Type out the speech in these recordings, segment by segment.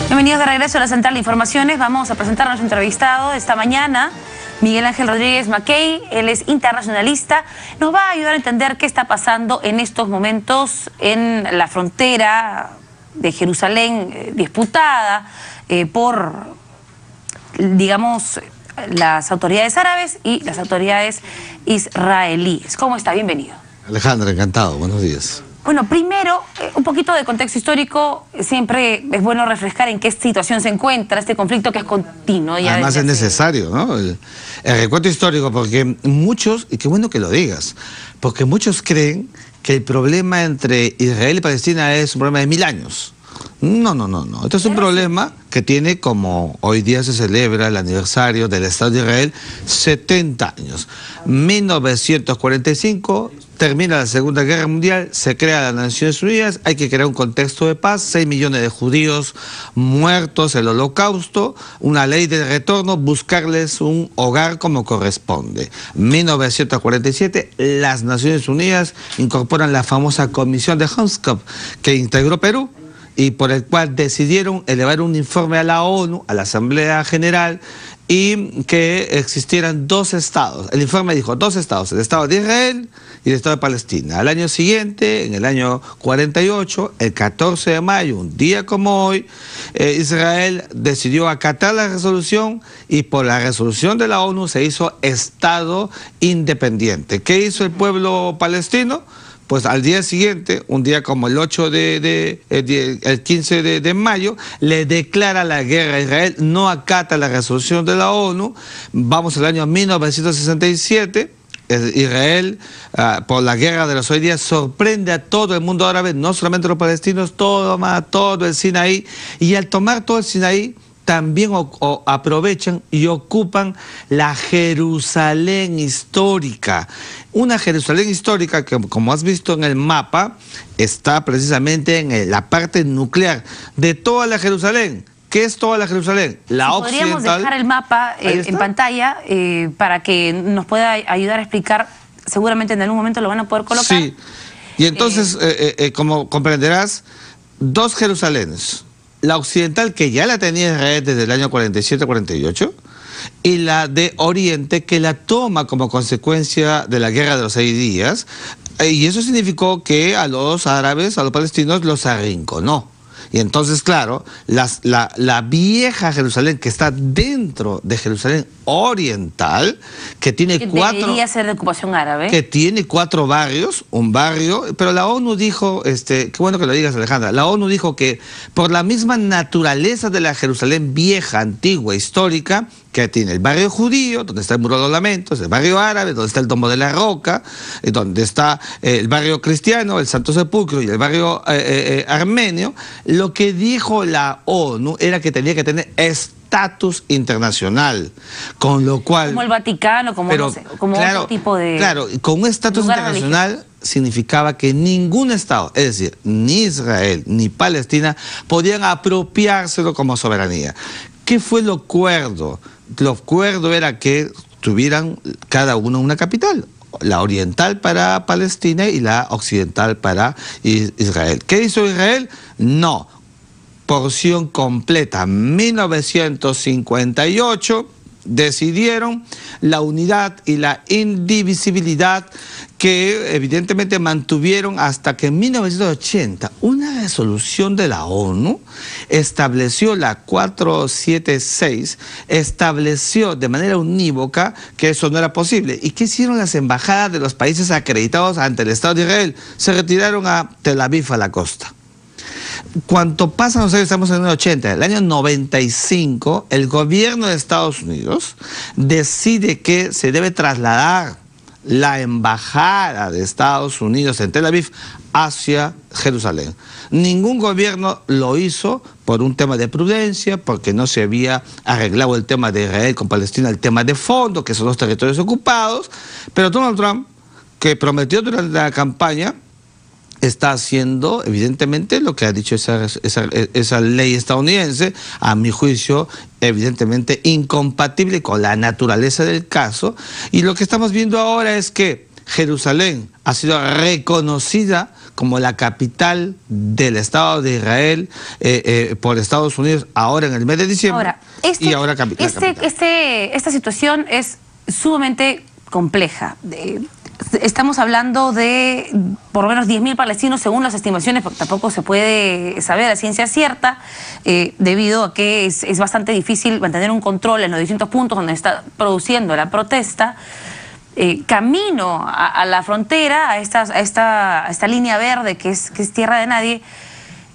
Bienvenidos de regreso a la Central de Informaciones. Vamos a presentar a nuestro entrevistado esta mañana, Miguel Ángel Rodríguez Mackey. Él es internacionalista. Nos va a ayudar a entender qué está pasando en estos momentos en la frontera de Jerusalén, disputada por, digamos, las autoridades árabes y las autoridades israelíes. ¿Cómo está? Bienvenido. Alejandra, encantado. Buenos días. Bueno, primero, un poquito de contexto histórico. Siempre es bueno refrescar en qué situación se encuentra este conflicto que es continuo. Ya además es necesario, ¿no? El recuento histórico, porque muchos, y qué bueno que lo digas, porque muchos creen que el problema entre Israel y Palestina es un problema de 1000 años. No. Este es un problema que tiene, como hoy día se celebra el aniversario del Estado de Israel, 70 años. 1945, termina la Segunda Guerra Mundial, se crea las Naciones Unidas, hay que crear un contexto de paz, 6 millones de judíos muertos, el Holocausto, una ley de retorno, buscarles un hogar como corresponde. 1947, las Naciones Unidas incorporan la famosa Comisión de Hanskop que integró Perú, y por el cual decidieron elevar un informe a la ONU, a la Asamblea General, y que existieran 2 estados. El informe dijo 2 estados, el Estado de Israel y el Estado de Palestina. Al año siguiente, en el año 48, el 14 de mayo, un día como hoy, Israel decidió acatar la resolución y por la resolución de la ONU se hizo Estado independiente. ¿Qué hizo el pueblo palestino? Pues al día siguiente, un día como el 15 de mayo, le declara la guerra a Israel, no acata la resolución de la ONU. Vamos al año 1967, Israel, por la guerra de los hoy días, sorprende a todo el mundo árabe, no solamente a los palestinos, todo el Sinaí, y al tomar todo el Sinaí, también aprovechan y ocupan la Jerusalén histórica. Una Jerusalén histórica que, como has visto en el mapa, está precisamente en la parte nuclear de toda la Jerusalén. ¿Qué es toda la Jerusalén? La occidental. Podríamos dejar el mapa en pantalla para que nos pueda ayudar a explicar. Seguramente en algún momento lo van a poder colocar. Sí, y entonces, como comprenderás, 2 Jerusalenes. La occidental, que ya la tenía Israel desde el año 47-48, y la de Oriente, que la toma como consecuencia de la guerra de los 6 días, y eso significó que a los árabes, a los palestinos, los arrinconó. Y entonces, claro, la vieja Jerusalén, que está dentro de Jerusalén oriental, que tiene debería ser de ocupación árabe. Que tiene 4 barrios, un barrio, pero la ONU dijo, qué bueno que lo digas, Alejandra, la ONU dijo que por la misma naturaleza de la Jerusalén vieja, antigua, histórica, que tiene el barrio judío, donde está el Muro de los Lamentos, el barrio árabe, donde está el Domo de la Roca, donde está el barrio cristiano, el Santo Sepulcro, y el barrio armenio, lo que dijo la ONU era que tenía que tener estatus internacional, con lo cual... Como el Vaticano, como, no sé, como claro, otro tipo de... Claro, con un estatus internacional religioso significaba que ningún Estado, es decir, ni Israel ni Palestina, podían apropiárselo como soberanía. ¿Qué fue lo cuerdo? Lo cuerdo era que tuvieran cada uno una capital, la oriental para Palestina y la occidental para Israel. ¿Qué hizo Israel? No. Porción completa. 1958 decidieron la unidad y la indivisibilidad que evidentemente mantuvieron hasta que en 1980 una resolución de la ONU estableció, la 476, estableció de manera unívoca que eso no era posible. ¿Y qué hicieron las embajadas de los países acreditados ante el Estado de Israel? Se retiraron a Tel Aviv, a la costa. Cuanto pasan los años, estamos en el 80, el año 95, el gobierno de Estados Unidos decide que se debe trasladar la embajada de Estados Unidos en Tel Aviv hacia Jerusalén. Ningún gobierno lo hizo por un tema de prudencia, porque no se había arreglado el tema de Israel con Palestina, el tema de fondo, que son los territorios ocupados, pero Donald Trump, que prometió durante la campaña, está haciendo evidentemente lo que ha dicho esa ley estadounidense, a mi juicio evidentemente incompatible con la naturaleza del caso, y lo que estamos viendo ahora es que Jerusalén ha sido reconocida como la capital del Estado de Israel por Estados Unidos ahora en el mes de diciembre. Ahora, esta situación es sumamente compleja. Estamos hablando de por lo menos 10.000 palestinos según las estimaciones, porque tampoco se puede saber a ciencia cierta, debido a que es bastante difícil mantener un control en los distintos puntos donde está produciendo la protesta. Camino a la frontera, a esta línea verde que es tierra de nadie,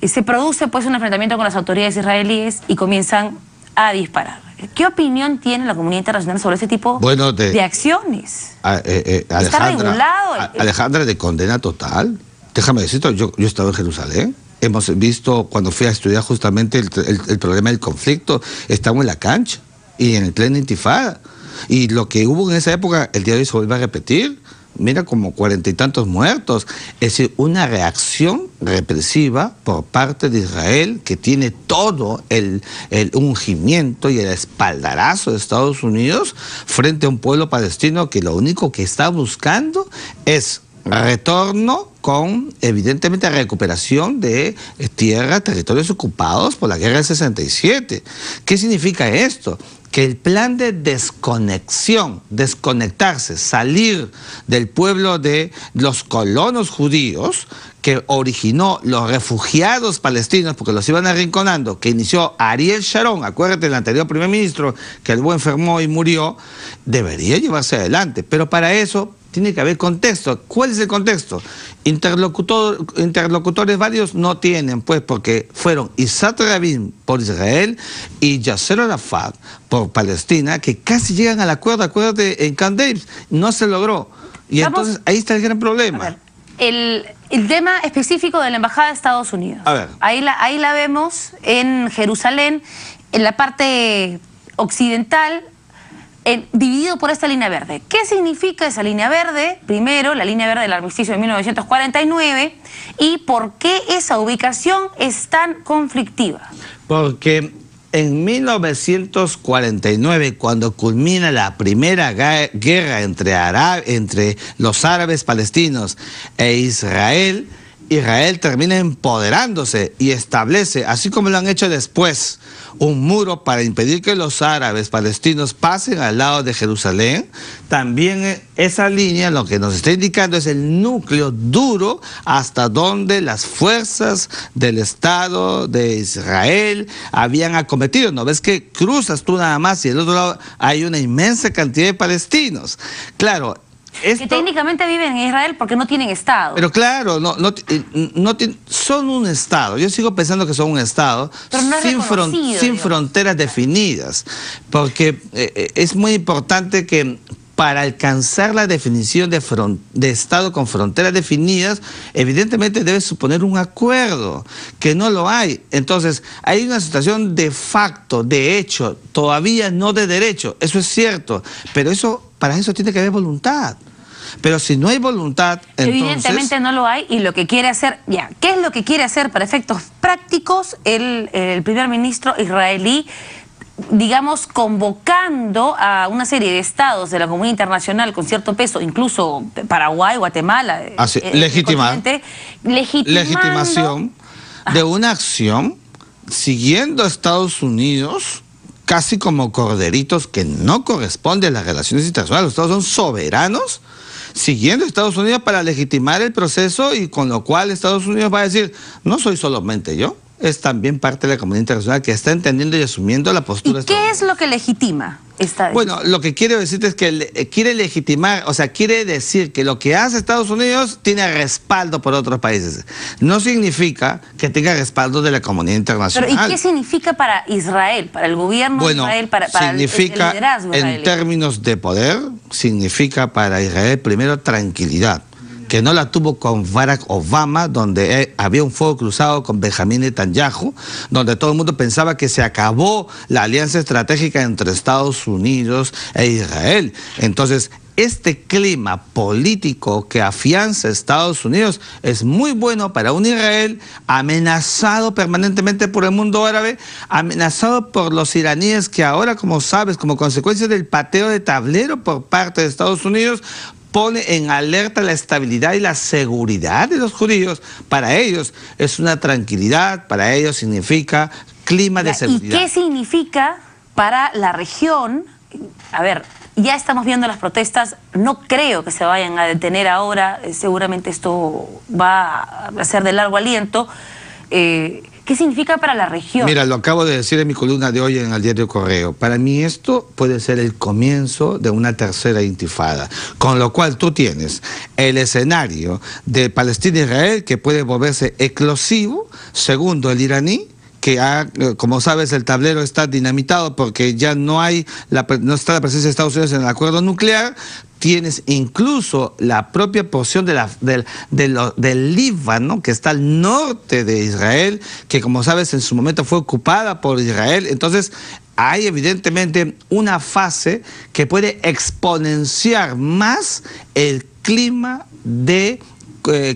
se produce pues un enfrentamiento con las autoridades israelíes y comienzan a disparar. ¿Qué opinión tiene la comunidad internacional sobre este tipo de acciones? ¿Está regulado? Alejandra, de condena total. Déjame decirte, yo he estado en Jerusalén. Hemos visto, cuando fui a estudiar justamente el problema del conflicto, estamos en la cancha y en el pleno intifada. Y lo que hubo en esa época, el día de hoy se vuelve a repetir. Mira, como 40 y tantos muertos. Es decir, una reacción represiva por parte de Israel que tiene todo el ungimiento y el espaldarazo de Estados Unidos frente a un pueblo palestino que lo único que está buscando es retorno con, evidentemente, recuperación de tierra, territorios ocupados por la guerra del 67. ¿Qué significa esto? Que el plan de desconexión, desconectarse, salir del pueblo de los colonos judíos, que originó los refugiados palestinos, porque los iban arrinconando, que inició Ariel Sharon, acuérdate del anterior primer ministro, que luego enfermó y murió, debería llevarse adelante. Pero para eso tiene que haber contexto. ¿Cuál es el contexto? Interlocutores varios no tienen, pues, porque fueron Isaac Rabin por Israel y Yasser Arafat por Palestina, que casi llegan al acuerdo, acuérdate, en Camp David. No se logró. Y entonces ahí está el gran problema. El tema específico de la Embajada de Estados Unidos. A ver. Ahí la vemos en Jerusalén, en la parte occidental, dividido por esta línea verde. ¿Qué significa esa línea verde? Primero, la línea verde del armisticio de 1949. ¿Y por qué esa ubicación es tan conflictiva? Porque en 1949, cuando culmina la primera guerra entre los árabes palestinos e Israel, Israel termina empoderándose y establece, así como lo han hecho después, un muro para impedir que los árabes palestinos pasen al lado de Jerusalén. También esa línea lo que nos está indicando es el núcleo duro hasta donde las fuerzas del Estado de Israel habían acometido. ¿No ves que cruzas tú nada más y del otro lado hay una inmensa cantidad de palestinos? Claro. Que técnicamente viven en Israel porque no tienen Estado. Pero claro, son un Estado. Yo sigo pensando que son un Estado, pero no sin fronteras definidas. Porque es muy importante que para alcanzar la definición de Estado con fronteras definidas, evidentemente debe suponer un acuerdo, que no lo hay. Entonces, hay una situación de facto, de hecho, todavía no de derecho. Eso es cierto, pero para eso tiene que haber voluntad. Pero si no hay voluntad, entonces... Evidentemente no lo hay, y lo que quiere hacer... ¿Qué es lo que quiere hacer para efectos prácticos el primer ministro israelí? Digamos, convocando a una serie de estados de la comunidad internacional con cierto peso, incluso Paraguay, Guatemala... Legitimación de una acción siguiendo a Estados Unidos casi como corderitos, que no corresponde a las relaciones internacionales. Los estados son soberanos, siguiendo a Estados Unidos para legitimar el proceso, y con lo cual Estados Unidos va a decir, no soy solamente yo, es también parte de la comunidad internacional que está entendiendo y asumiendo la postura. ¿Y qué es lo que legitima esta decisión? Bueno, lo que quiero decirte es que quiere legitimar, o sea, quiere decir que lo que hace Estados Unidos tiene respaldo por otros países. No significa que tenga respaldo de la comunidad internacional. Pero ¿y qué significa para Israel, para el gobierno de Israel, para el liderazgo israelí? En términos de poder, significa para Israel primero tranquilidad, que no la tuvo con Barack Obama, donde había un fuego cruzado con Benjamín Netanyahu, donde todo el mundo pensaba que se acabó la alianza estratégica entre Estados Unidos e Israel. Entonces, este clima político que afianza a Estados Unidos es muy bueno para un Israel amenazado permanentemente por el mundo árabe, amenazado por los iraníes que ahora, como sabes, como consecuencia del pateo de tablero por parte de Estados Unidos, pone en alerta la estabilidad y la seguridad de los judíos. Para ellos es una tranquilidad, para ellos significa clima de seguridad. ¿Y qué significa para la región? A ver, ya estamos viendo las protestas, no creo que se vayan a detener ahora, seguramente esto va a ser de largo aliento. ¿Qué significa para la región? Mira, lo acabo de decir en mi columna de hoy en el diario Correo. Para mí esto puede ser el comienzo de una tercera intifada, con lo cual tú tienes el escenario de Palestina e Israel que puede volverse eclosivo, segundo el iraní, que como sabes, el tablero está dinamitado porque ya no está la presencia de Estados Unidos en el acuerdo nuclear. Tienes incluso la propia porción del Líbano, que está al norte de Israel, que como sabes en su momento fue ocupada por Israel. Entonces hay evidentemente una fase que puede exponenciar más el clima de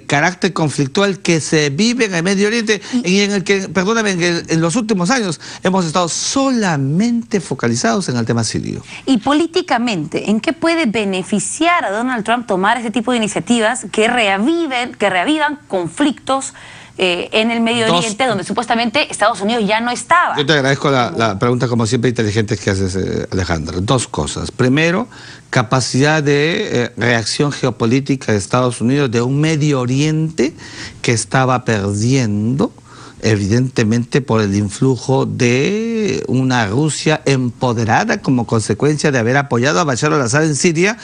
carácter conflictual que se vive en el Medio Oriente y en el que, perdóname, en los últimos años hemos estado solamente focalizados en el tema sirio. Y políticamente, ¿en qué puede beneficiar a Donald Trump tomar ese tipo de iniciativas que reavivan conflictos en el Medio Oriente, donde supuestamente Estados Unidos ya no estaba? Yo te agradezco la pregunta, como siempre, inteligente que haces, Alejandra. Dos cosas. Primero, capacidad de reacción geopolítica de Estados Unidos de un Medio Oriente que estaba perdiendo, evidentemente por el influjo de una Rusia empoderada como consecuencia de haber apoyado a Bashar al-Assad en Siria,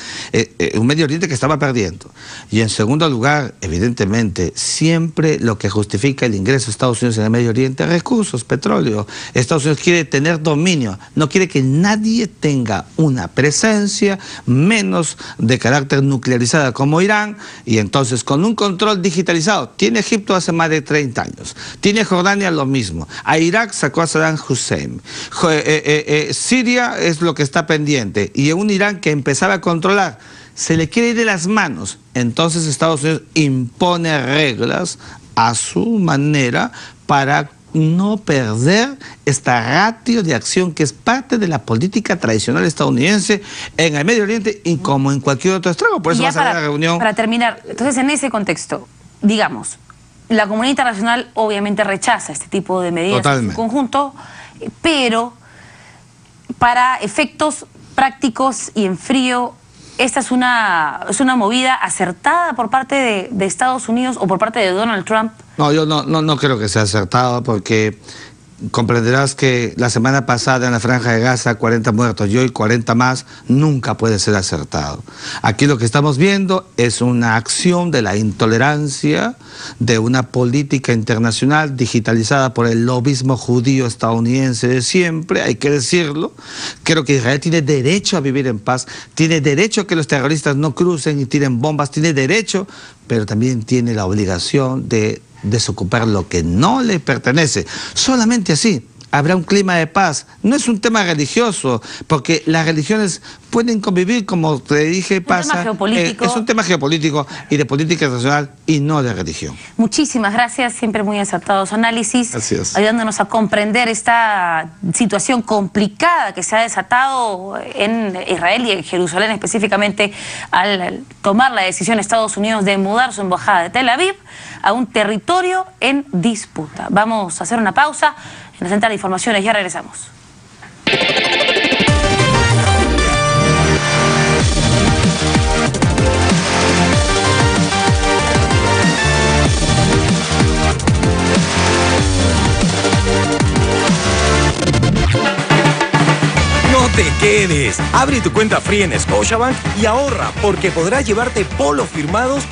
un Medio Oriente que estaba perdiendo. Y en segundo lugar, evidentemente, siempre lo que justifica el ingreso de Estados Unidos en el Medio Oriente es recursos, petróleo. Estados Unidos quiere tener dominio, no quiere que nadie tenga una presencia menos de carácter nuclearizada como Irán, y entonces con un control digitalizado. Tiene Egipto hace más de 30 años, tiene Jordania lo mismo, a Irak sacó a Saddam Hussein, Siria es lo que está pendiente, y un Irán que empezaba a controlar, se le quiere ir de las manos. Entonces Estados Unidos impone reglas a su manera para no perder esta ratio de acción que es parte de la política tradicional estadounidense en el Medio Oriente y como en cualquier otro estrago. Por eso vas a ver la reunión. Para terminar, entonces en ese contexto, digamos, la comunidad internacional obviamente rechaza este tipo de medidas en su conjunto, pero para efectos prácticos y en frío, ¿esta es una movida acertada por parte de Estados Unidos o por parte de Donald Trump? No, yo no creo que sea acertado, porque comprenderás que la semana pasada en la Franja de Gaza 40 muertos y hoy 40 más, nunca puede ser acertado. Aquí lo que estamos viendo es una acción de la intolerancia, de una política internacional digitalizada por el lobismo judío estadounidense de siempre, hay que decirlo. Creo que Israel tiene derecho a vivir en paz, tiene derecho a que los terroristas no crucen y tiren bombas, tiene derecho, pero también tiene la obligación de desocupar lo que no le pertenece. Solamente así habrá un clima de paz. No es un tema religioso, porque las religiones pueden convivir, como te dije, pasa. Es un tema geopolítico y de política internacional y no de religión. Muchísimas gracias, siempre muy acertados análisis, ayudándonos a comprender esta situación complicada que se ha desatado en Israel y en Jerusalén específicamente al tomar la decisión Estados Unidos de mudar su embajada de Tel Aviv a un territorio en disputa. Vamos a hacer una pausa en la central de informaciones, ya regresamos. No te quedes. Abre tu cuenta Free en Scotiabank y ahorra, porque podrás llevarte polos firmados